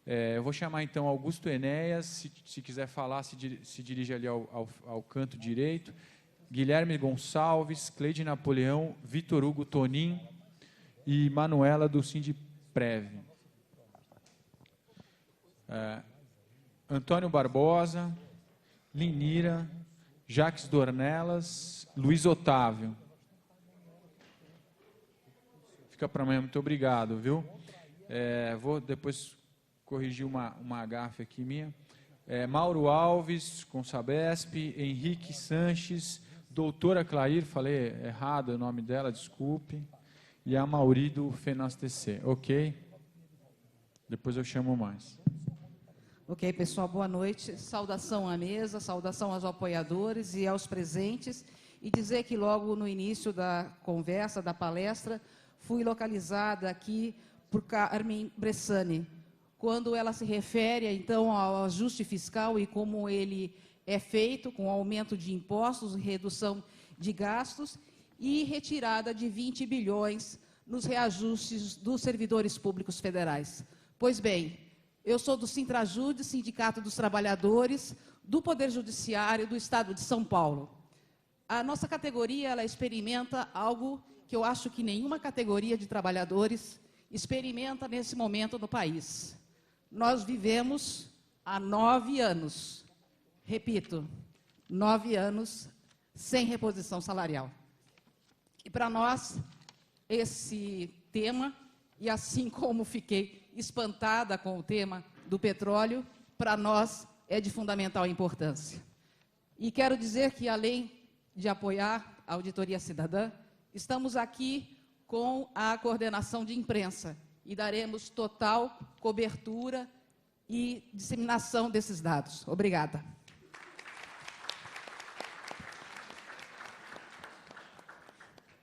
Eu vou chamar, então, Augusto Enéas, se quiser falar, se dirige ali ao canto direito. Guilherme Gonçalves, Cleide Napoleão, Vitor Hugo Tonin e Manuela do Sindprev. Antônio Barbosa, Linira, Jacques Dornelas, Luiz Otávio. Fica para amanhã, muito obrigado, viu? Vou depois corrigir uma gafe aqui minha. Mauro Alves, com Sabesp, Henrique Sanches, doutora Clair, falei errado o nome dela, desculpe, e a Mauri do FENAS-TC, ok? Depois eu chamo mais. Ok, pessoal, boa noite. Saudação à mesa, saudação aos apoiadores e aos presentes. E dizer que logo no início da conversa, da palestra, fui localizada aqui por Carmen Bressani, quando ela se refere, então, ao ajuste fiscal e como ele é feito com aumento de impostos, redução de gastos e retirada de 20 bilhões nos reajustes dos servidores públicos federais. Pois bem, eu sou do Sintrajude, Sindicato dos Trabalhadores, do Poder Judiciário do Estado de São Paulo. A nossa categoria, ela experimenta algo que eu acho que nenhuma categoria de trabalhadores experimenta nesse momento no país. Nós vivemos há 9 anos, repito, 9 anos sem reposição salarial. E para nós, esse tema, e assim como fiquei espantada com o tema do petróleo, para nós é de fundamental importância. E quero dizer que, além de apoiar a Auditoria Cidadã, estamos aqui com a coordenação de imprensa e daremos total cobertura e disseminação desses dados. Obrigada.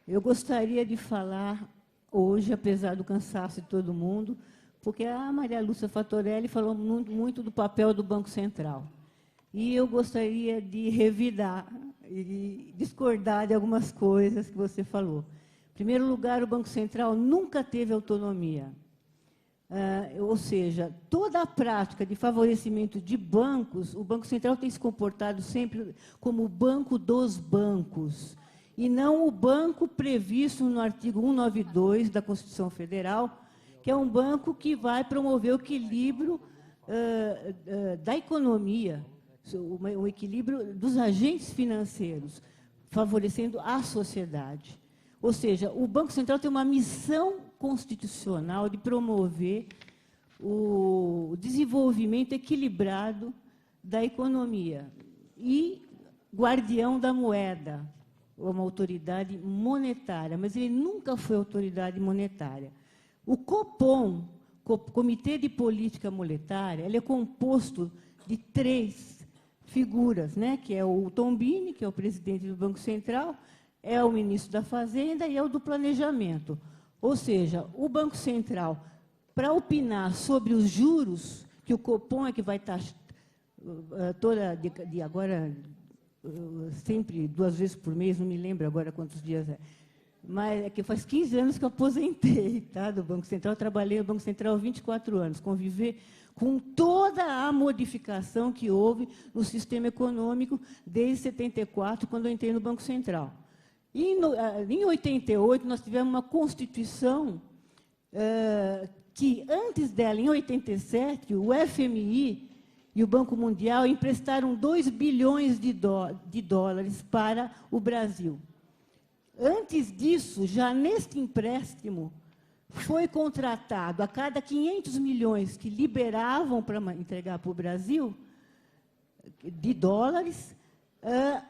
Eu gostaria de falar hoje, apesar do cansaço de todo mundo, porque a Maria Lúcia Fatorelli falou muito do papel do Banco Central. E eu gostaria de revidar e discordar de algumas coisas que você falou. Em primeiro lugar, o Banco Central nunca teve autonomia. Ou seja, toda a prática de favorecimento de bancos, o Banco Central tem se comportado sempre como o banco dos bancos, e não o banco previsto no artigo 192 da Constituição Federal, que é um banco que vai promover o equilíbrio da economia, o equilíbrio dos agentes financeiros, favorecendo a sociedade. Ou seja, o Banco Central tem uma missão constitucional de promover o desenvolvimento equilibrado da economia e guardião da moeda, uma autoridade monetária, mas ele nunca foi autoridade monetária. O Copom, Comitê de Política Monetária, ele é composto de 3 figuras, né, que é o Tombini, que é o presidente do Banco Central, é o ministro da Fazenda e é o do Planejamento. Ou seja, o Banco Central, para opinar sobre os juros, que o Copom é que vai estar agora, sempre 2 vezes por mês, não me lembro agora quantos dias é, mas é que faz 15 anos que eu aposentei, tá, do Banco Central, trabalhei no Banco Central há 24 anos, conviver com toda a modificação que houve no sistema econômico desde 74, quando eu entrei no Banco Central. E em 88, nós tivemos uma Constituição que, antes dela, em 87, o FMI e o Banco Mundial emprestaram 2 bilhões de dólares para o Brasil. Antes disso, já neste empréstimo, foi contratado, a cada 500 milhões que liberavam para entregar para o Brasil, de dólares,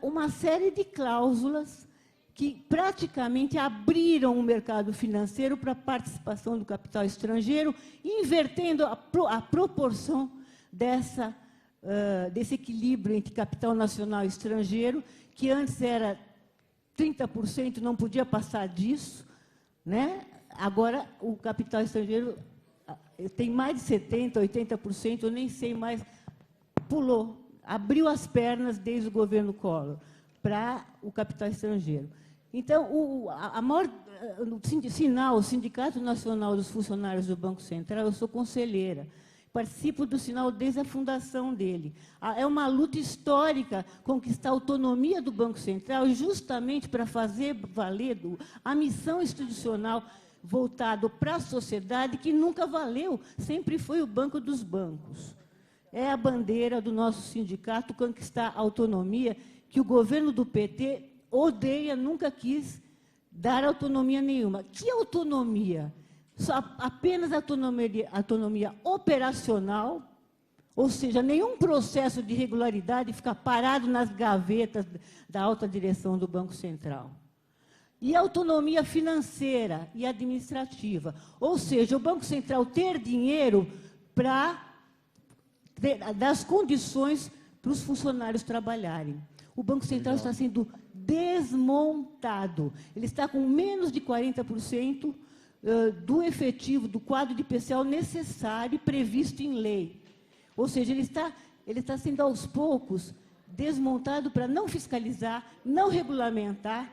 uma série de cláusulas que praticamente abriram o mercado financeiro para a participação do capital estrangeiro, invertendo a proporção desse equilíbrio entre capital nacional e estrangeiro, que antes era 30%, não podia passar disso, né? Agora, o capital estrangeiro tem mais de 70%, 80%, eu nem sei mais, pulou, abriu as pernas desde o governo Collor para o capital estrangeiro. Então, o Sindicato Nacional dos Funcionários do Banco Central, eu sou conselheira, participo do sinal desde a fundação dele. É uma luta histórica conquistar a autonomia do Banco Central, justamente para fazer valer a missão institucional voltada para a sociedade, que nunca valeu, sempre foi o banco dos bancos. É a bandeira do nosso sindicato conquistar a autonomia, que o governo do PT odeia, nunca quis dar autonomia nenhuma. Que autonomia? Apenas autonomia operacional, ou seja, nenhum processo de irregularidade fica parado nas gavetas da alta direção do Banco Central. E autonomia financeira e administrativa, ou seja, o Banco Central ter dinheiro para dar as condições para os funcionários trabalharem. O Banco Central está sendo desmontado. Ele está com menos de 40% do efetivo, do quadro de PCL necessário e previsto em lei. Ou seja, ele está sendo, aos poucos, desmontado para não fiscalizar, não regulamentar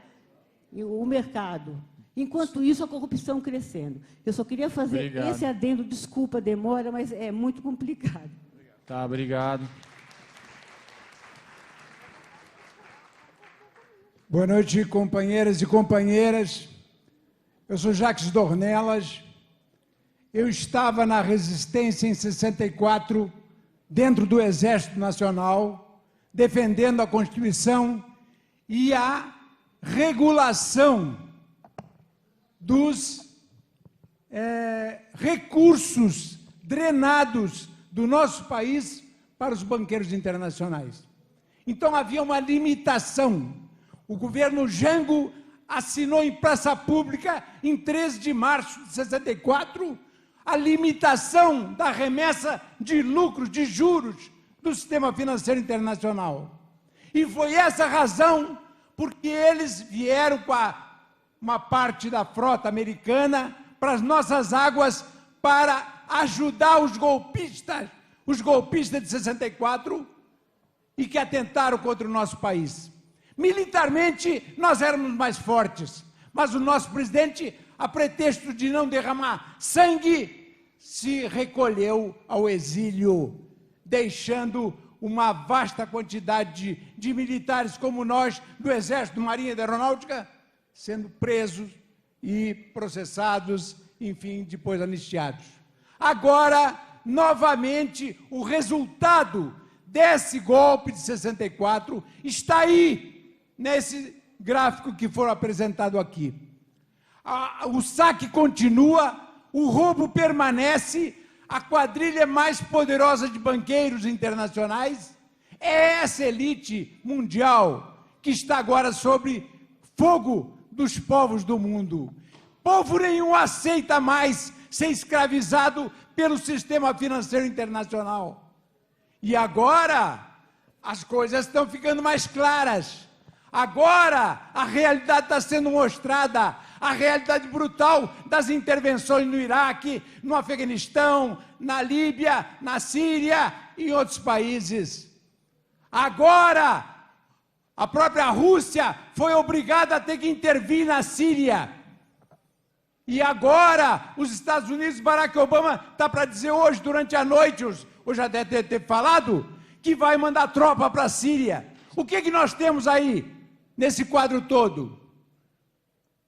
o mercado. Enquanto isso, a corrupção crescendo. Eu só queria fazer esse adendo, desculpa a demora, mas é muito complicado. Tá, obrigado. Boa noite, companheiras e companheiras. Eu sou Jacques Dornelas. Eu estava na resistência em 64, dentro do Exército Nacional, defendendo a Constituição e a regulação dos recursos drenados do nosso país para os banqueiros internacionais. Então, havia uma limitação. O governo Jango assinou em praça pública, em 13 de março de 64, a limitação da remessa de lucros, de juros, do sistema financeiro internacional. E foi essa a razão porque eles vieram com uma parte da frota americana para as nossas águas para ajudar os golpistas de 64 e que atentaram contra o nosso país. Militarmente, nós éramos mais fortes, mas o nosso presidente, a pretexto de não derramar sangue, se recolheu ao exílio, deixando uma vasta quantidade de militares como nós, do Exército, Marinha e da Aeronáutica, sendo presos e processados, enfim, depois anistiados. Agora, novamente, o resultado desse golpe de 64 está aí, nesse gráfico que foi apresentado aqui. O saque continua, o roubo permanece, a quadrilha mais poderosa de banqueiros internacionais é essa elite mundial que está agora sob fogo dos povos do mundo. Povo nenhum aceita mais ser escravizado pelo sistema financeiro internacional. E agora as coisas estão ficando mais claras. Agora a realidade está sendo mostrada, a realidade brutal das intervenções no Iraque, no Afeganistão, na Líbia, na Síria e em outros países. Agora, a própria Rússia foi obrigada a ter que intervir na Síria. E agora, os Estados Unidos, Barack Obama, está para dizer hoje, durante a noite, hoje já deve ter falado, que vai mandar tropa para a Síria. O que nós temos aí, nesse quadro todo?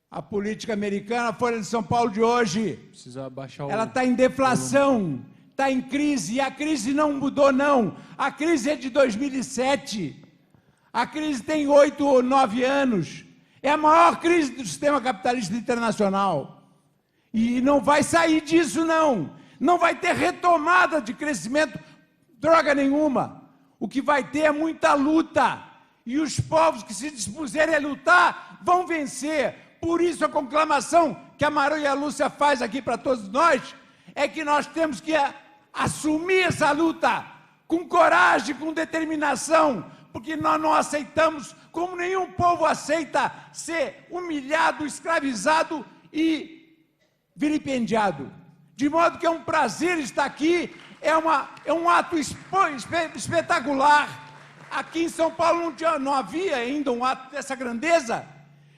A política americana, a Folha de São Paulo de hoje, ela está em deflação, está em crise, e a crise não mudou, não. A crise é de 2007. A crise tem 8 ou 9 anos. É a maior crise do sistema capitalista internacional. E não vai sair disso, não. Não vai ter retomada de crescimento, droga nenhuma. O que vai ter é muita luta. E os povos que se dispuserem a lutar vão vencer. Por isso a conclamação que a Maria Lúcia faz aqui para todos nós é que nós temos que assumir essa luta com coragem, com determinação, porque nós não aceitamos, como nenhum povo aceita, ser humilhado, escravizado e vilipendiado. De modo que é um prazer estar aqui, é um ato espetacular. Aqui em São Paulo não havia ainda um ato dessa grandeza,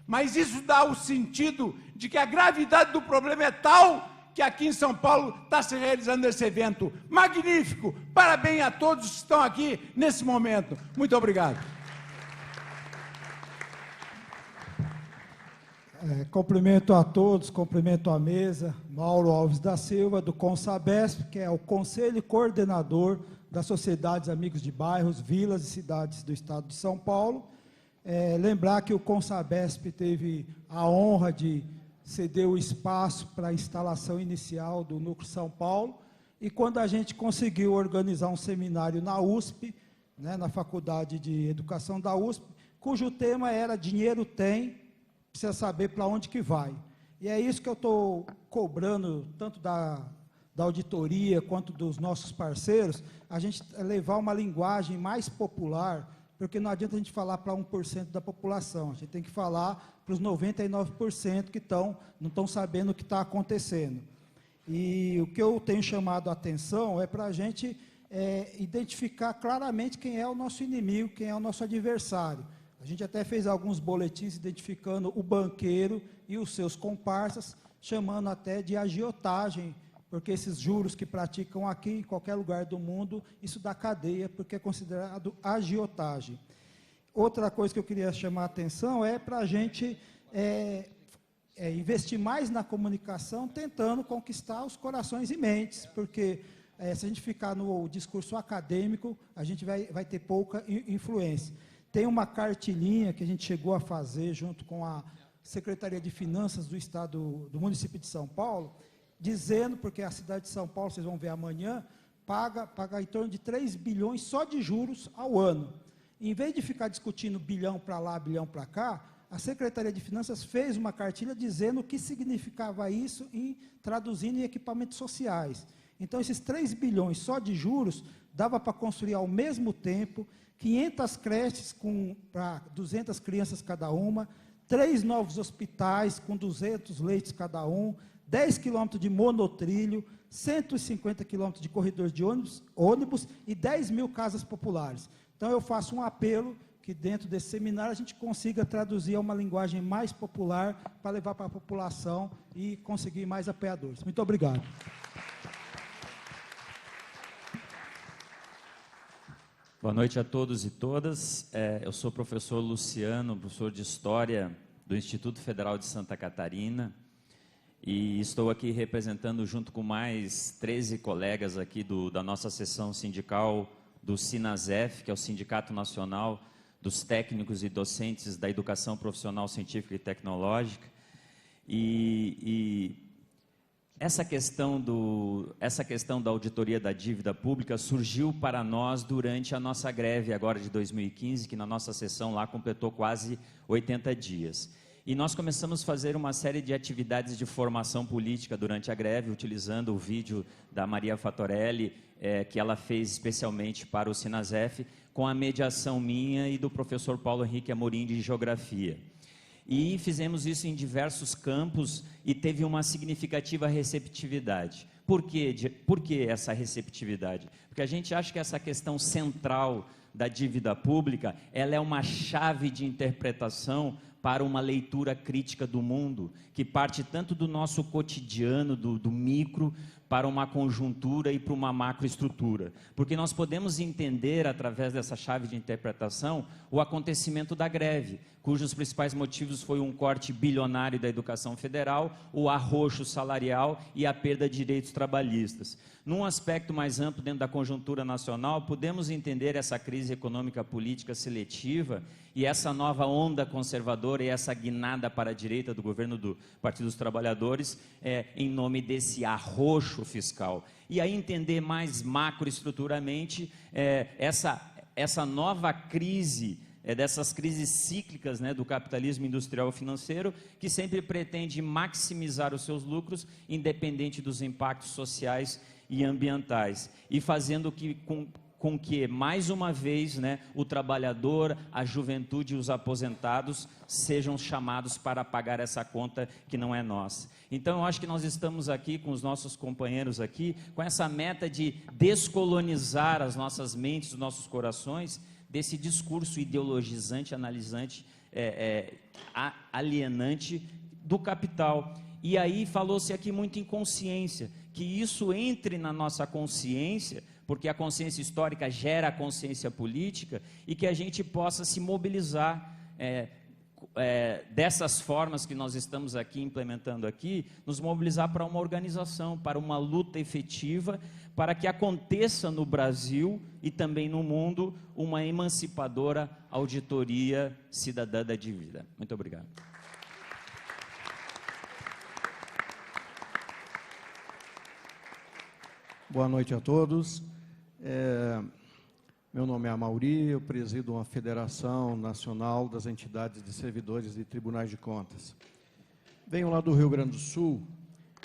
mas isso dá o sentido de que a gravidade do problema é tal que aqui em São Paulo está se realizando esse evento magnífico. Parabéns a todos que estão aqui nesse momento. Muito obrigado. Cumprimento a todos, cumprimento a mesa. Mauro Alves da Silva, do CONSABESP, que é o Conselho Coordenador das Sociedades Amigos de Bairros, Vilas e Cidades do Estado de São Paulo. Lembrar que o CONSABESP teve a honra de ceder o espaço para a instalação inicial do Núcleo São Paulo, e quando a gente conseguiu organizar um seminário na USP, né, na Faculdade de Educação da USP, cujo tema era Dinheiro Tem, precisa saber para onde que vai. E é isso que eu estou cobrando, tanto da auditoria quanto dos nossos parceiros, a gente levar uma linguagem mais popular, porque não adianta a gente falar para 1% da população, a gente tem que falar para os 99% que não estão sabendo o que está acontecendo. E o que eu tenho chamado a atenção é para a gente identificar claramente quem é o nosso inimigo, quem é o nosso adversário. A gente até fez alguns boletins identificando o banqueiro e os seus comparsas, chamando até de agiotagem, porque esses juros que praticam aqui, em qualquer lugar do mundo, isso dá cadeia, porque é considerado agiotagem. Outra coisa que eu queria chamar a atenção é para a gente investir mais na comunicação, tentando conquistar os corações e mentes, porque se a gente ficar no discurso acadêmico, a gente vai ter pouca influência. Tem uma cartilhinha que a gente chegou a fazer junto com a Secretaria de Finanças do Estado, do município de São Paulo, dizendo, porque a cidade de São Paulo, vocês vão ver amanhã, paga em torno de 3 bilhões só de juros ao ano. Em vez de ficar discutindo bilhão para lá, bilhão para cá, a Secretaria de Finanças fez uma cartilha dizendo o que significava isso, traduzindo em equipamentos sociais. Então, esses 3 bilhões só de juros, dava para construir ao mesmo tempo 500 creches para 200 crianças cada uma, 3 novos hospitais com 200 leitos cada um, 10 quilômetros de monotrilho, 150 quilômetros de corredores de ônibus e 10 mil casas populares. Então, eu faço um apelo que dentro desse seminário a gente consiga traduzir a uma linguagem mais popular para levar para a população e conseguir mais apoiadores. Muito obrigado. Boa noite a todos e todas. Eu sou o professor Luciano, professor de História do Instituto Federal de Santa Catarina, e estou aqui representando, junto com mais 13 colegas aqui da nossa seção sindical do SINASEF, que é o Sindicato Nacional dos Técnicos e Docentes da Educação Profissional Científica e Tecnológica. Essa questão da auditoria da dívida pública surgiu para nós durante a nossa greve agora de 2015, que na nossa sessão lá completou quase 80 dias. E nós começamos a fazer uma série de atividades de formação política durante a greve, utilizando o vídeo da Maria Fatorelli, que ela fez especialmente para o SINASEF, com a mediação minha e do professor Paulo Henrique Amorim de Geografia. E fizemos isso em diversos campos e teve uma significativa receptividade. Por que essa receptividade? Porque a gente acha que essa questão central da dívida pública, ela é uma chave de interpretação para uma leitura crítica do mundo, que parte tanto do nosso cotidiano, do micro, para uma conjuntura e para uma macroestrutura. Porque nós podemos entender, através dessa chave de interpretação, o acontecimento da greve, cujos principais motivos foi um corte bilionário da educação federal, o arroxo salarial e a perda de direitos trabalhistas. Num aspecto mais amplo, dentro da conjuntura nacional, podemos entender essa crise econômica política seletiva e essa nova onda conservadora e essa guinada para a direita do governo do Partido dos Trabalhadores em nome desse arroxo fiscal. E aí entender mais macroestruturamente essa nova crise, dessas crises cíclicas, do capitalismo industrial e financeiro, que sempre pretende maximizar os seus lucros, independente dos impactos sociais e ambientais, e fazendo com que, mais uma vez, o trabalhador, a juventude e os aposentados sejam chamados para pagar essa conta que não é nossa. Então, eu acho que nós estamos aqui com os nossos companheiros aqui, com essa meta de descolonizar as nossas mentes, os nossos corações, desse discurso ideologizante, analisante, alienante do capital. E aí falou-se aqui muito em consciência, que isso entre na nossa consciência, porque a consciência histórica gera a consciência política, e que a gente possa se mobilizar dessas formas que nós estamos aqui implementando aqui, nos mobilizar para uma organização, para uma luta efetiva, para que aconteça no Brasil e também no mundo uma emancipadora auditoria cidadã da dívida. Muito obrigado. Boa noite a todos. Meu nome é Amauri, eu presido uma Federação Nacional das Entidades de Servidores de Tribunais de Contas. Venho lá do Rio Grande do Sul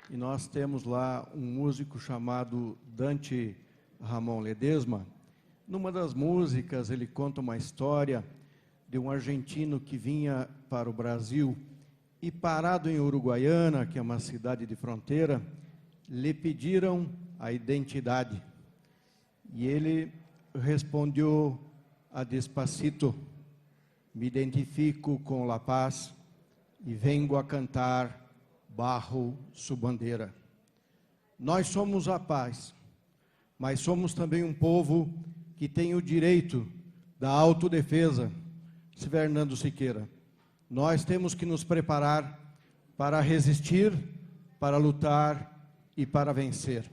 e nós temos lá um músico chamado Dante Ramon Ledesma. Numa das músicas ele conta uma história de um argentino que vinha para o Brasil e, parado em Uruguaiana, que é uma cidade de fronteira, lhe pediram a identidade. E ele respondeu a Despacito: me identifico com La Paz e vengo a cantar Barro su bandeira. Nós somos a paz, mas somos também um povo que tem o direito da autodefesa. Fernando Siqueira, nós temos que nos preparar para resistir, para lutar e para vencer.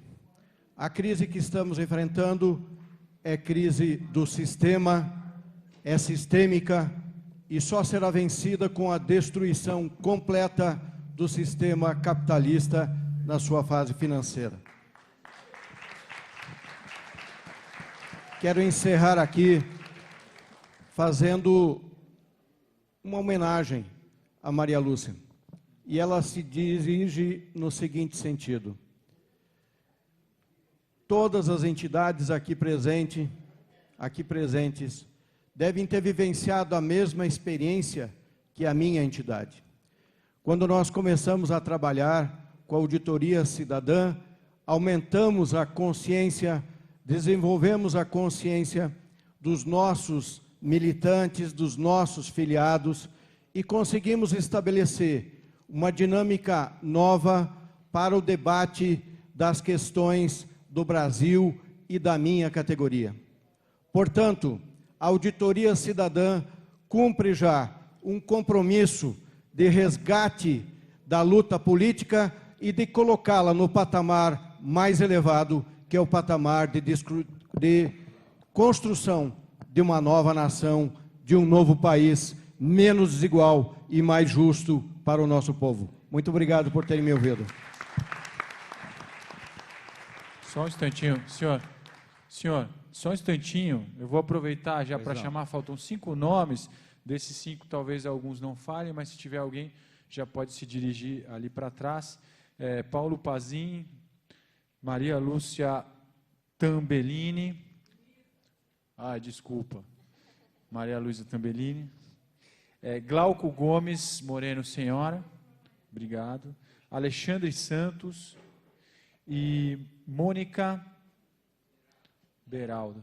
A crise que estamos enfrentando é crise do sistema, é sistêmica e só será vencida com a destruição completa do sistema capitalista na sua fase financeira. Quero encerrar aqui fazendo uma homenagem a Maria Lúcia. E ela se dirige no seguinte sentido: todas as entidades aqui presentes devem ter vivenciado a mesma experiência que a minha entidade. Quando nós começamos a trabalhar com a auditoria cidadã, aumentamos a consciência, desenvolvemos a consciência dos nossos militantes, dos nossos filiados, e conseguimos estabelecer uma dinâmica nova para o debate das questões do Brasil e da minha categoria. Portanto, a auditoria cidadã cumpre já um compromisso de resgate da luta política e de colocá-la no patamar mais elevado, que é o patamar de construção de uma nova nação, de um novo país menos desigual e mais justo para o nosso povo. Muito obrigado por terem me ouvido. Só um instantinho, senhor, só um instantinho, eu vou aproveitar já para chamar, faltam 5 nomes, desses 5 talvez alguns não falem, mas se tiver alguém, já pode se dirigir ali para trás. Paulo Pazin, Maria Lúcia Tambellini, desculpa, Maria Lúcia Tambellini, Glauco Gomes Moreno Senhora, obrigado, Alexandre Santos e Mônica Beraldo.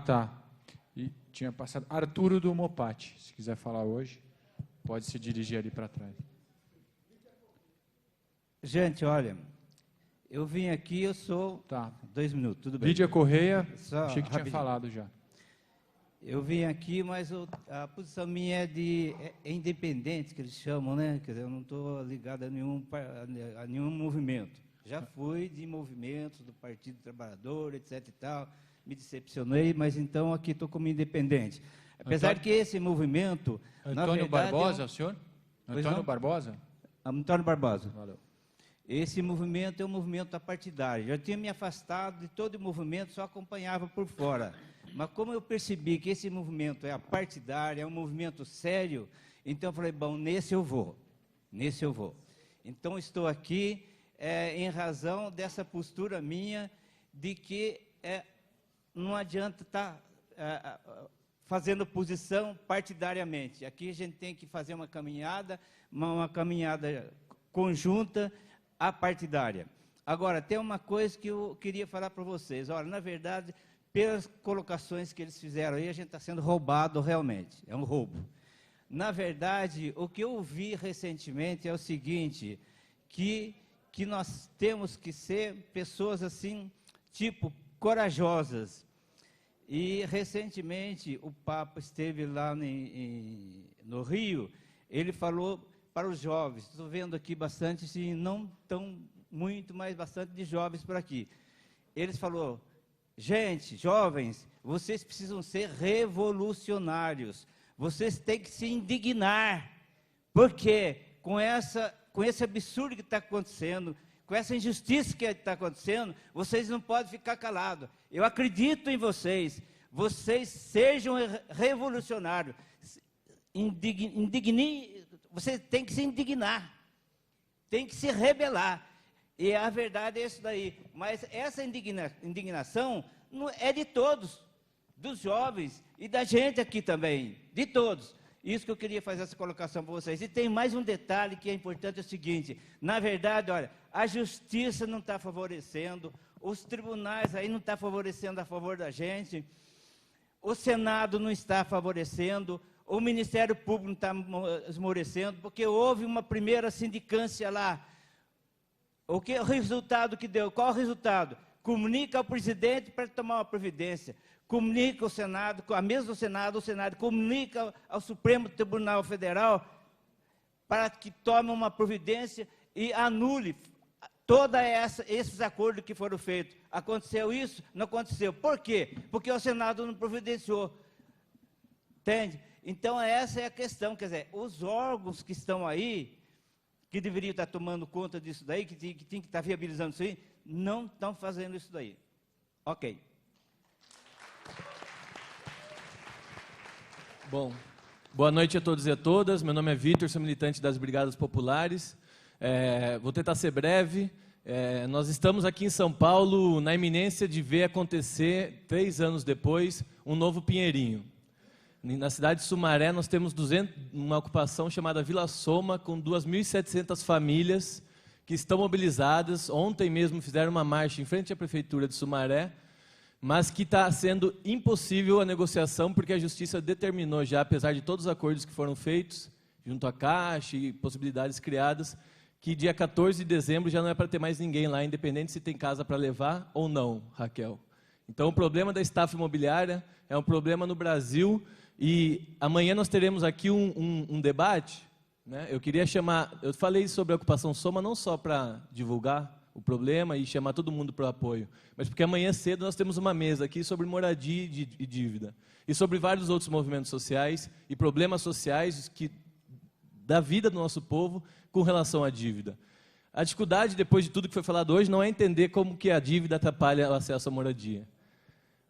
Tá. E tinha passado Arturo do Mopati, se quiser falar hoje, pode se dirigir ali para trás. Gente, olha, eu vim aqui, eu sou... 2 minutos, tudo bem. Lídia Correia, só achei que rapidinho. tinha falado já. Eu vim aqui, mas a posição minha é independente, que eles chamam, né? Quer dizer, eu não estou ligado a nenhum movimento. Já fui de movimentos do Partido Trabalhador, etc. e tal, me decepcionei, mas então aqui estou como independente. Apesar de que esse movimento... Antônio Barbosa, o senhor? Antônio Barbosa? Antônio Barbosa. Valeu. Esse movimento é um movimento apartidário. Já tinha me afastado de todo o movimento, só acompanhava por fora. Mas como eu percebi que esse movimento é apartidário, é um movimento sério, então eu falei, bom, nesse eu vou. Então estou aqui em razão dessa postura minha de que não adianta estar fazendo posição partidariamente. Aqui a gente tem que fazer uma caminhada conjunta apartidária. Agora, tem uma coisa que eu queria falar para vocês. Olha, na verdade, pelas colocações que eles fizeram aí, a gente está sendo roubado realmente. É um roubo. Na verdade, o que eu vi recentemente é o seguinte, que nós temos que ser pessoas assim, tipo, corajosas. E, recentemente, o Papa esteve lá no Rio, ele falou para os jovens, estou vendo aqui bastante, sim, não tão muito, mas bastante de jovens por aqui. Eles falou, gente, jovens, vocês precisam ser revolucionários, vocês têm que se indignar, porque com esse absurdo que está acontecendo, com essa injustiça que está acontecendo, vocês não podem ficar calados. Eu acredito em vocês, vocês sejam revolucionários, vocês têm que se indignar, têm que se rebelar. E a verdade é isso daí. Mas essa indignação não é de todos, dos jovens e da gente aqui também, de todos. Isso que eu queria fazer essa colocação para vocês. E tem mais um detalhe que é importante, é o seguinte, na verdade, olha, a justiça não está favorecendo, os tribunais aí não estão favorecendo a favor da gente, o Senado não está favorecendo, o Ministério Público não está esmorecendo, porque houve uma primeira sindicância lá. O resultado que deu? Qual o resultado? Comunica ao presidente para tomar uma providência, comunica ao Senado, a mesa do Senado, o Senado comunica ao Supremo Tribunal Federal para que tome uma providência e anule todos esses acordos que foram feitos. Aconteceu isso? Não aconteceu. Por quê? Porque o Senado não providenciou. Entende? Então, essa é a questão. Quer dizer, os órgãos que estão aí, que deveriam estar tomando conta disso daí, que tem que estar viabilizando isso aí, não estão fazendo isso daí. Ok. Bom, boa noite a todos e a todas. Meu nome é Vitor, sou militante das Brigadas Populares. Vou tentar ser breve. Nós estamos aqui em São Paulo na iminência de ver acontecer, 3 anos depois, um novo Pinheirinho. Na cidade de Sumaré, nós temos uma ocupação chamada Vila Soma, com 2.700 famílias que estão mobilizadas. Ontem mesmo fizeram uma marcha em frente à Prefeitura de Sumaré, mas que está sendo impossível a negociação, porque a Justiça determinou já, apesar de todos os acordos que foram feitos, junto à Caixa e possibilidades criadas, que dia 14 de dezembro já não é para ter mais ninguém lá, independente se tem casa para levar ou não, Raquel. Então, o problema da estafa imobiliária é um problema no Brasil, e amanhã nós teremos aqui um debate, né? Eu falei sobre a ocupação Soma não só para divulgar o problema e chamar todo mundo para o apoio, mas porque amanhã cedo nós temos uma mesa aqui sobre moradia e dívida, e sobre vários outros movimentos sociais e problemas sociais da vida do nosso povo com relação à dívida. A dificuldade, depois de tudo que foi falado hoje, não é entender como que a dívida atrapalha o acesso à moradia.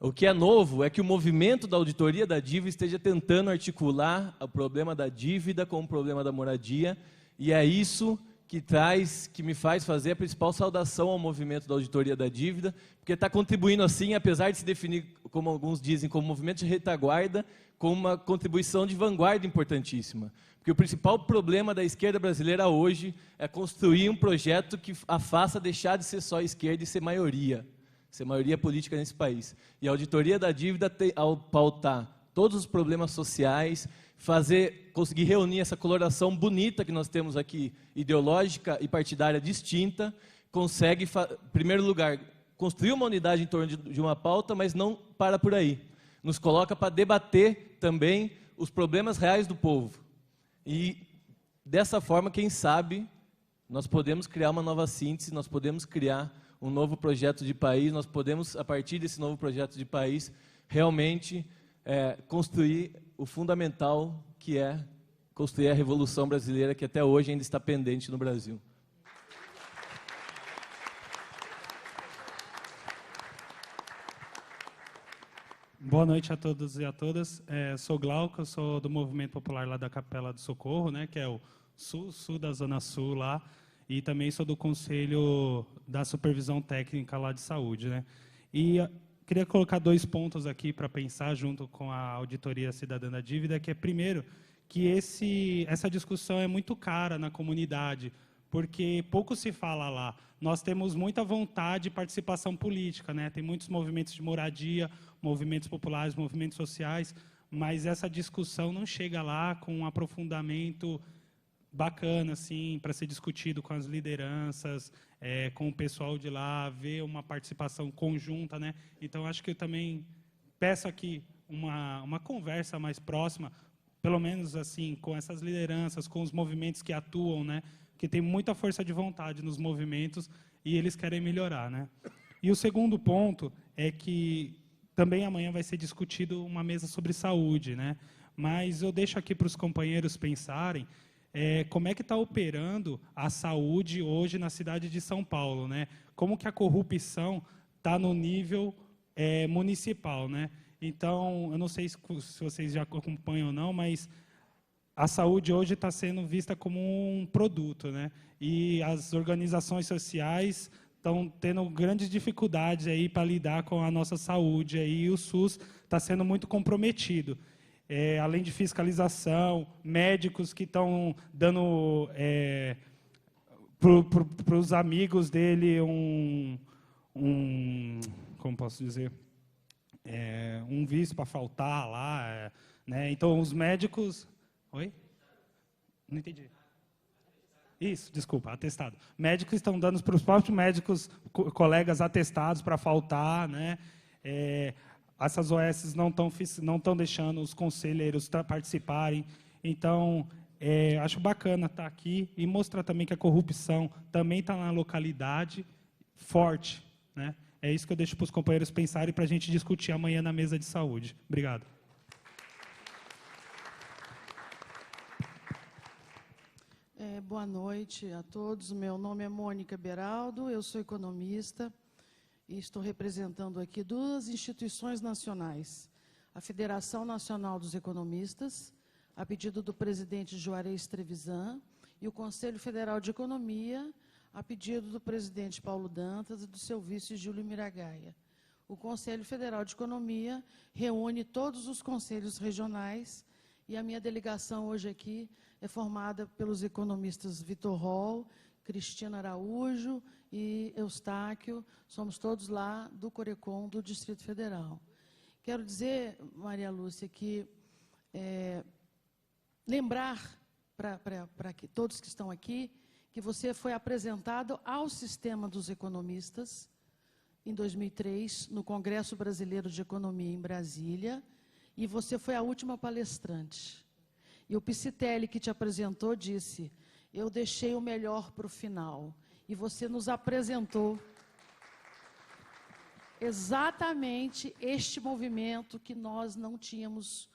O que é novo é que o movimento da auditoria da dívida esteja tentando articular o problema da dívida com o problema da moradia, e é isso que me faz fazer a principal saudação ao movimento da auditoria da dívida, porque está contribuindo assim, apesar de se definir, como alguns dizem, como movimento de retaguarda, com uma contribuição de vanguarda importantíssima. Porque o principal problema da esquerda brasileira hoje é construir um projeto que a faça deixar de ser só esquerda e ser maioria política nesse país. E a auditoria da dívida, ao pautar todos os problemas sociais, conseguir reunir essa coloração bonita que nós temos aqui, ideológica e partidária distinta, consegue, em primeiro lugar, construir uma unidade em torno de uma pauta, mas não para por aí. Nos coloca para debater também os problemas reais do povo. E, dessa forma, quem sabe, nós podemos criar uma nova síntese, nós podemos criar um novo projeto de país, nós podemos, a partir desse novo projeto de país, realmente construir o fundamental, que é construir a Revolução Brasileira, que até hoje ainda está pendente no Brasil. Boa noite a todos e a todas. Sou Glauco, sou do Movimento Popular lá da Capela do Socorro, né, que é o sul da Zona Sul lá, e também sou do Conselho da Supervisão Técnica lá de Saúde, né. E queria colocar 2 pontos aqui para pensar junto com a Auditoria Cidadã da Dívida, que é, primeiro, que essa discussão é muito cara na comunidade, porque pouco se fala lá. Nós temos muita vontade de participação política, né? Tem muitos movimentos de moradia, movimentos populares, movimentos sociais, mas essa discussão não chega lá com um aprofundamento bacana, assim, para ser discutido com as lideranças, com o pessoal de lá, ver uma participação conjunta, né? Então, acho que eu também peço aqui uma conversa mais próxima, pelo menos assim, com essas lideranças, com os movimentos que atuam, né? Que tem muita força de vontade nos movimentos e eles querem melhorar, né? E o segundo ponto é que também amanhã vai ser discutido uma mesa sobre saúde, né? Mas eu deixo aqui para os companheiros pensarem como é que está operando a saúde hoje na cidade de São Paulo, né? Como que a corrupção está no nível municipal, né? Então, eu não sei se vocês já acompanham ou não, mas a saúde hoje está sendo vista como um produto, né? E as organizações sociais estão tendo grandes dificuldades aí para lidar com a nossa saúde, aí, e o SUS está sendo muito comprometido. Além de fiscalização, médicos que estão dando para os amigos dele como posso dizer, um vício para faltar lá, né? Então os médicos, oi? Não entendi. Isso, desculpa, atestado. Médicos estão dando para os próprios médicos, colegas atestados para faltar, né? Essas OS não estão deixando os conselheiros participarem. Então, acho bacana estar aqui e mostrar também que a corrupção também está na localidade forte, né? É isso que eu deixo para os companheiros pensarem para a gente discutir amanhã na mesa de saúde. Obrigado. Boa noite a todos. Meu nome é Mônica Beraldo, eu sou economista e estou representando aqui duas instituições nacionais. A Federação Nacional dos Economistas, a pedido do presidente Juarez Trevisan, e o Conselho Federal de Economia, a pedido do presidente Paulo Dantas e do seu vice Júlio Miragaia. O Conselho Federal de Economia reúne todos os conselhos regionais e a minha delegação hoje aqui é formada pelos economistas Vitor Roll, Cristina Araújo e Eustáquio, somos todos lá do Corecon do Distrito Federal. Quero dizer, Maria Lúcia, que lembrar para todos que estão aqui que você foi apresentado ao Sistema dos Economistas em 2003, no Congresso Brasileiro de Economia em Brasília, e você foi a última palestrante. E o Piscitelli, que te apresentou, disse: eu deixei o melhor para o final. E você nos apresentou exatamente este movimento que nós não tínhamos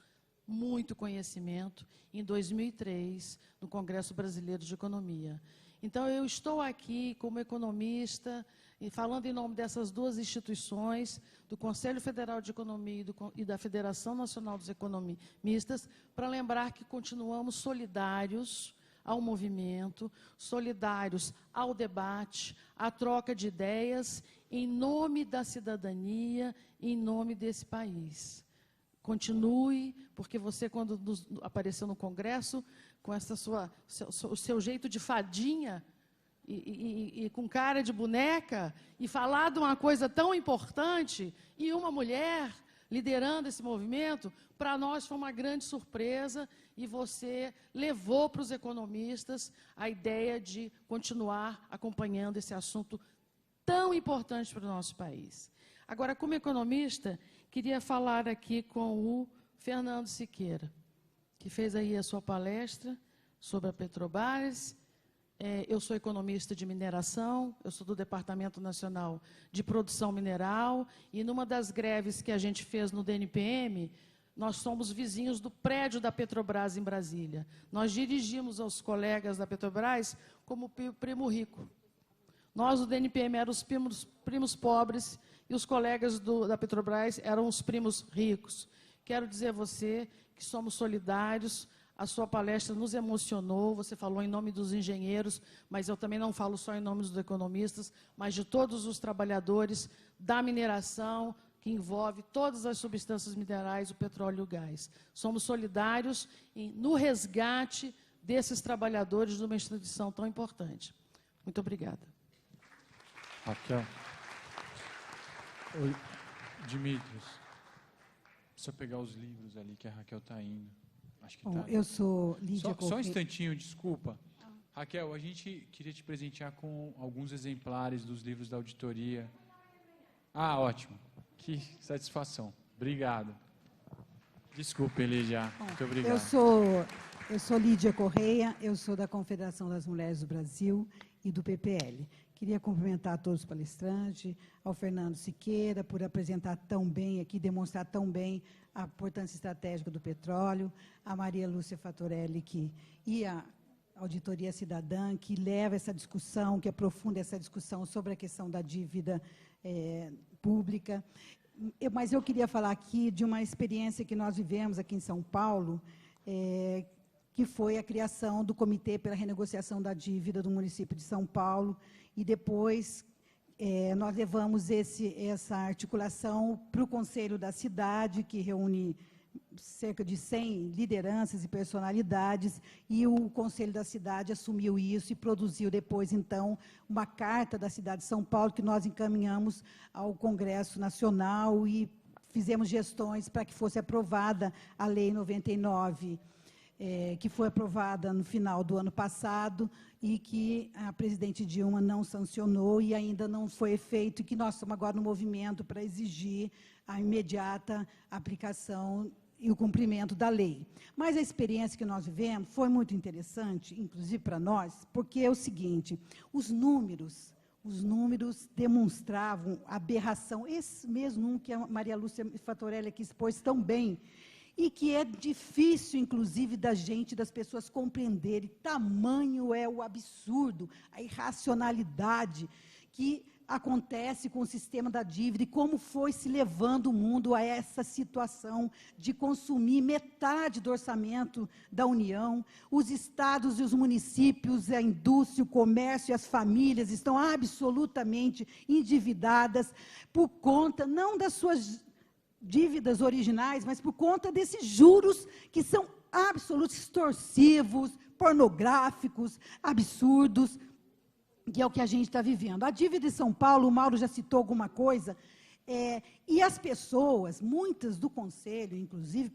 muito conhecimento em 2003, no Congresso Brasileiro de Economia. Então, eu estou aqui como economista, e falando em nome dessas duas instituições, do Conselho Federal de Economia e da Federação Nacional dos Economistas, para lembrar que continuamos solidários ao movimento, solidários ao debate, à troca de ideias, em nome da cidadania, em nome desse país. Continue, porque você, quando apareceu no Congresso, com o seu jeito de fadinha, e com cara de boneca, e falar de uma coisa tão importante, e uma mulher liderando esse movimento, para nós foi uma grande surpresa, e você levou para os economistas a ideia de continuar acompanhando esse assunto tão importante para o nosso país. Agora, como economista, queria falar aqui com o Fernando Siqueira, que fez aí a sua palestra sobre a Petrobras. Eu sou economista de mineração, eu sou do Departamento Nacional de Produção Mineral, e numa das greves que a gente fez no DNPM, nós somos vizinhos do prédio da Petrobras em Brasília. Nós dirigimos aos colegas da Petrobras como primo rico. Nós, do DNPM, éramos os primos pobres e os colegas da Petrobras eram os primos ricos. Quero dizer a você que somos solidários. A sua palestra nos emocionou, você falou em nome dos engenheiros, mas eu também não falo só em nome dos economistas, mas de todos os trabalhadores da mineração, que envolve todas as substâncias minerais, o petróleo e o gás. Somos solidários no resgate desses trabalhadores de uma instituição tão importante. Muito obrigada. Raquel. Oi, Dimitrios. Deixa eu pegar os livros ali que a Raquel está indo. Acho que Bom, tá. eu sou Lídia Só um Corrêa. instantinho, desculpa. Raquel, a gente queria te presentear com alguns exemplares dos livros da auditoria. Ah, ótimo. Que satisfação. Obrigado. Desculpe, Lídia. Muito obrigado. Eu sou Lídia Corrêa, eu sou da Confederação das Mulheres do Brasil e do PPL. Queria cumprimentar a todos os palestrantes, ao Fernando Siqueira, por apresentar tão bem aqui, demonstrar tão bem a importância estratégica do petróleo, a Maria Lúcia Fatorelli, e a Auditoria Cidadã, que leva essa discussão, que aprofunda essa discussão sobre a questão da dívida pública. Mas eu queria falar aqui de uma experiência que nós vivemos aqui em São Paulo, que foi a criação do Comitê pela Renegociação da Dívida do município de São Paulo, e depois nós levamos essa articulação para o Conselho da Cidade, que reúne cerca de 100 lideranças e personalidades, e o Conselho da Cidade assumiu isso e produziu depois, então, uma carta da cidade de São Paulo, que nós encaminhamos ao Congresso Nacional e fizemos gestões para que fosse aprovada a Lei 99, que foi aprovada no final do ano passado e que a presidente Dilma não sancionou e ainda não foi feito, e que nós estamos agora no movimento para exigir a imediata aplicação e o cumprimento da lei. Mas a experiência que nós vivemos foi muito interessante, inclusive para nós, porque é o seguinte: os números demonstravam aberração, esse mesmo número que a Maria Lúcia Fatorelli aqui expôs tão bem, e que é difícil, inclusive, das pessoas compreenderem. Tamanho é o absurdo, a irracionalidade que acontece com o sistema da dívida e como foi se levando o mundo a essa situação de consumir metade do orçamento da União. Os estados e os municípios, a indústria, o comércio e as famílias estão absolutamente endividadas por conta, não das suas dívidas originais, mas por conta desses juros que são absolutamente extorsivos, pornográficos, absurdos, que é o que a gente está vivendo. A dívida de São Paulo, o Mauro já citou alguma coisa, e as pessoas, muitas do Conselho, inclusive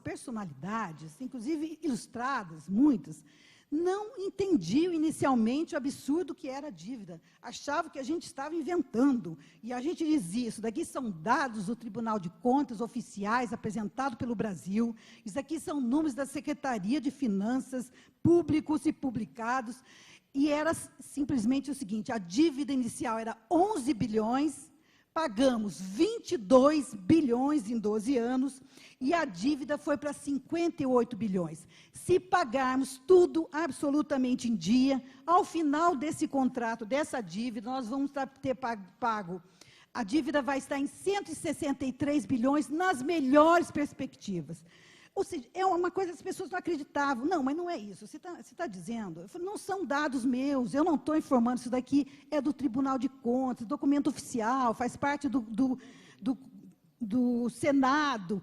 personalidades, inclusive ilustradas, muitas, não entendiam inicialmente o absurdo que era a dívida. Achavam que a gente estava inventando. E a gente dizia, isso daqui são dados do Tribunal de Contas oficiais apresentados pelo Brasil, isso aqui são números da Secretaria de Finanças, públicos e publicados. E era simplesmente o seguinte: a dívida inicial era 11 bilhões, pagamos 22 bilhões em 12 anos, e a dívida foi para 58 bilhões. Se pagarmos tudo absolutamente em dia, ao final desse contrato, dessa dívida, nós vamos ter pago. A dívida vai estar em 163 bilhões nas melhores perspectivas. Ou seja, é uma coisa que as pessoas não acreditavam. Não, mas não é isso. Você está dizendo, não são dados meus, eu não estou informando, isso daqui é do Tribunal de Contas, documento oficial, faz parte do Senado.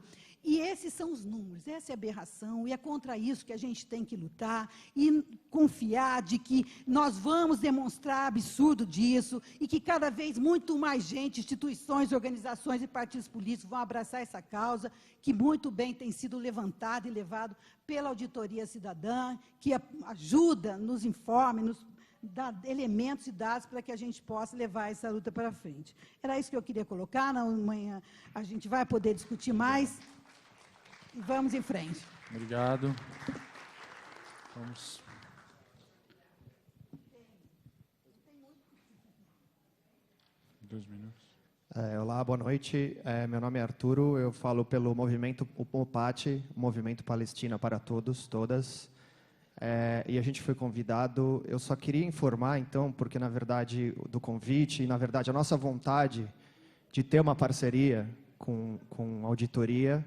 E esses são os números, essa é a aberração, e é contra isso que a gente tem que lutar e confiar de que nós vamos demonstrar absurdo disso e que cada vez muito mais gente, instituições, organizações e partidos políticos vão abraçar essa causa, que muito bem tem sido levantada e levado pela Auditoria Cidadã, que ajuda, nos informe, nos dá elementos e dados para que a gente possa levar essa luta para frente. Era isso que eu queria colocar. Amanhã a gente vai poder discutir mais. Vamos em frente. Obrigado. Vamos. Dois minutos. Olá, boa noite. Meu nome é Arturo, eu falo pelo movimento MOPAT, Movimento Palestina para Todos, Todas. E a gente foi convidado. Eu só queria informar, então, porque, na verdade, do convite, e, na verdade, a nossa vontade de ter uma parceria com a auditoria,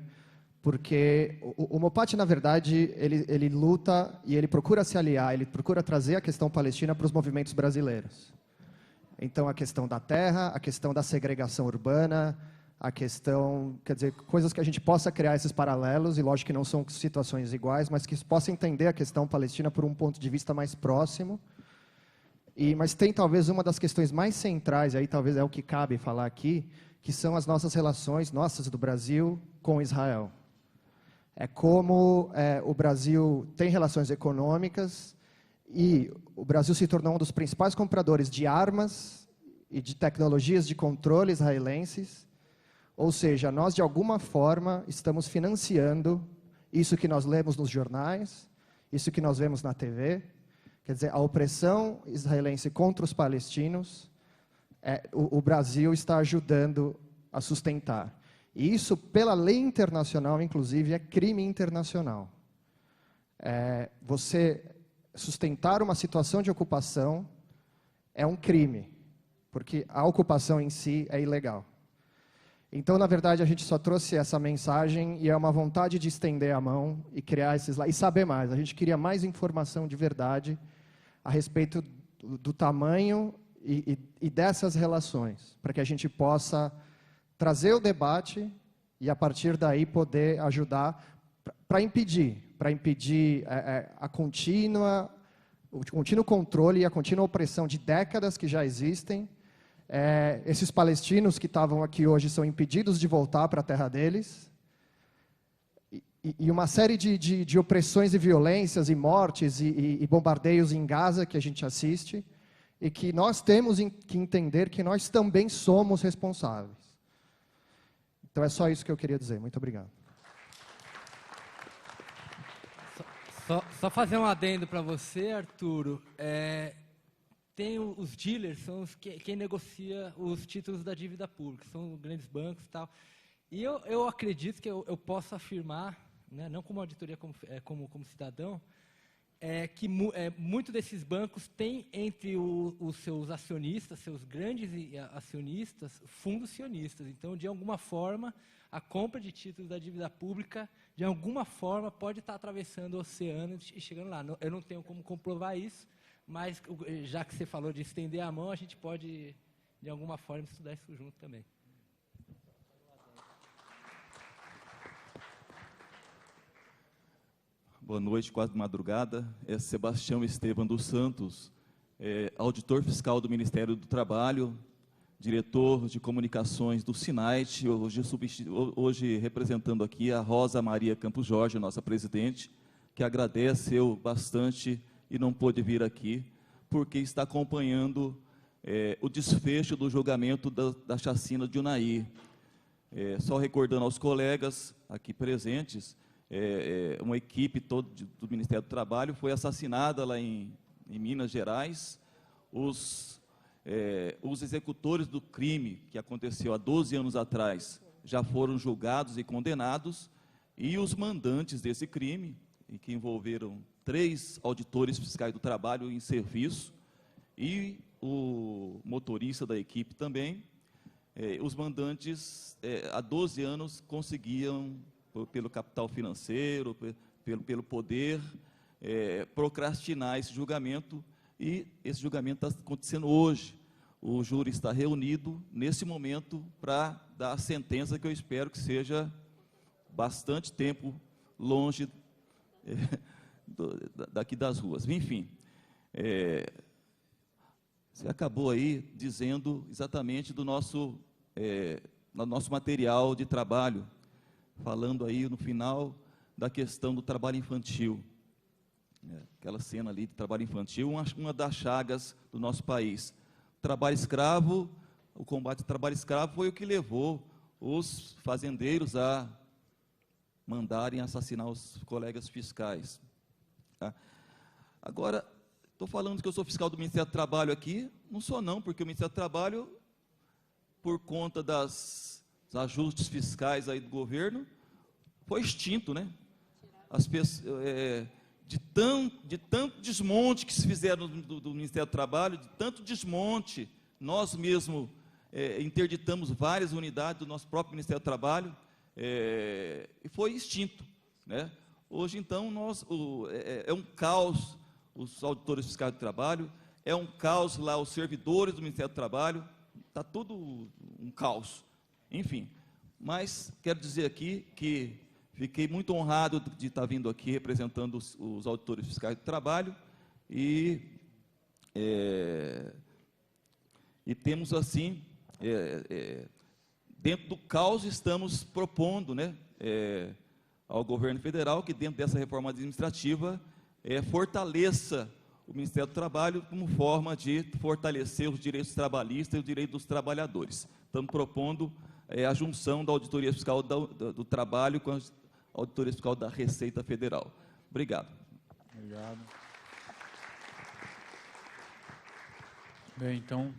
porque o MOPAT, na verdade, ele luta e ele procura se aliar, ele procura trazer a questão palestina para os movimentos brasileiros. Então, a questão da terra, a questão da segregação urbana, a questão, quer dizer, coisas que a gente possa criar esses paralelos, e lógico que não são situações iguais, mas que possa entender a questão palestina por um ponto de vista mais próximo. Mas tem talvez uma das questões mais centrais, aí talvez é o que cabe falar aqui, que são as nossas relações, nossas do Brasil, com Israel. É como o Brasil tem relações econômicas e o Brasil se tornou um dos principais compradores de armas e de tecnologias de controle israelenses. Ou seja, nós, de alguma forma, estamos financiando isso que nós lemos nos jornais, isso que nós vemos na TV. Quer dizer, a opressão israelense contra os palestinos, o Brasil está ajudando a sustentar. E isso, pela lei internacional, inclusive, é crime internacional. Você sustentar uma situação de ocupação é um crime, porque a ocupação em si é ilegal. Então, na verdade, a gente só trouxe essa mensagem e é uma vontade de estender a mão e criar esses lá e saber mais. A gente queria mais informação de verdade a respeito do tamanho e dessas relações, para que a gente possa trazer o debate e, a partir daí, poder ajudar para impedir o contínuo controle e a contínua opressão de décadas que já existem. Esses palestinos que estavam aqui hoje são impedidos de voltar para a terra deles. E uma série de opressões e violências e mortes e bombardeios em Gaza que a gente assiste e que nós temos que entender que nós também somos responsáveis. Então é só isso que eu queria dizer. Muito obrigado. Só fazer um adendo para você, Arturo. Tem os dealers, são quem negocia os títulos da dívida pública, são grandes bancos e tal. E eu acredito que eu posso afirmar, né, não como auditoria, como cidadão, que muito desses bancos têm entre os seus acionistas, seus grandes acionistas, fundos sionistas. Então, de alguma forma, a compra de títulos da dívida pública, de alguma forma, pode estar atravessando o oceano e chegando lá. Eu não tenho como comprovar isso, mas já que você falou de estender a mão, a gente pode, de alguma forma, estudar isso junto também. Boa noite, quase de madrugada. Sebastião Esteban dos Santos, auditor fiscal do Ministério do Trabalho, diretor de comunicações do SINAIT, hoje representando aqui a Rosa Maria Campos Jorge, nossa presidente, que agradeceu bastante e não pôde vir aqui, porque está acompanhando o desfecho do julgamento da chacina de Unai. Só recordando aos colegas aqui presentes, uma equipe toda do Ministério do Trabalho foi assassinada lá em Minas Gerais. Os executores do crime, que aconteceu há 12 anos atrás, já foram julgados e condenados, e os mandantes desse crime, que envolveram 3 auditores fiscais do trabalho em serviço, e o motorista da equipe também, os mandantes, há 12 anos, conseguiam, pelo capital financeiro, pelo poder, procrastinar esse julgamento, e esse julgamento está acontecendo hoje. O júri está reunido, nesse momento, para dar a sentença que eu espero que seja bastante tempo longe daqui das ruas. Enfim, você acabou aí dizendo exatamente do nosso material de trabalho, falando aí no final da questão do trabalho infantil. Aquela cena ali de trabalho infantil, uma das chagas do nosso país. Trabalho escravo, o combate ao trabalho escravo foi o que levou os fazendeiros a mandarem assassinar os colegas fiscais. Tá? Agora, estou falando que eu sou fiscal do Ministério do Trabalho aqui, não sou não, porque o Ministério do Trabalho, por conta dos ajustes fiscais aí do governo, foi extinto, né? As pessoas, de tanto desmonte que se fizeram do Ministério do Trabalho, de tanto desmonte, nós mesmos interditamos várias unidades do nosso próprio Ministério do Trabalho, e foi extinto, né? Hoje, então, é um caos os auditores fiscais do trabalho, é um caos lá os servidores do Ministério do Trabalho, está tudo um caos. Enfim, mas quero dizer aqui que fiquei muito honrado de estar vindo aqui representando os auditores fiscais do trabalho e temos, assim, dentro do caos, estamos propondo, né, ao governo federal que, dentro dessa reforma administrativa, fortaleça o Ministério do Trabalho como forma de fortalecer os direitos trabalhistas e o direito dos trabalhadores. Estamos propondo a junção da Auditoria Fiscal do Trabalho com a Auditoria Fiscal da Receita Federal. Obrigado. Obrigado. Bem, então,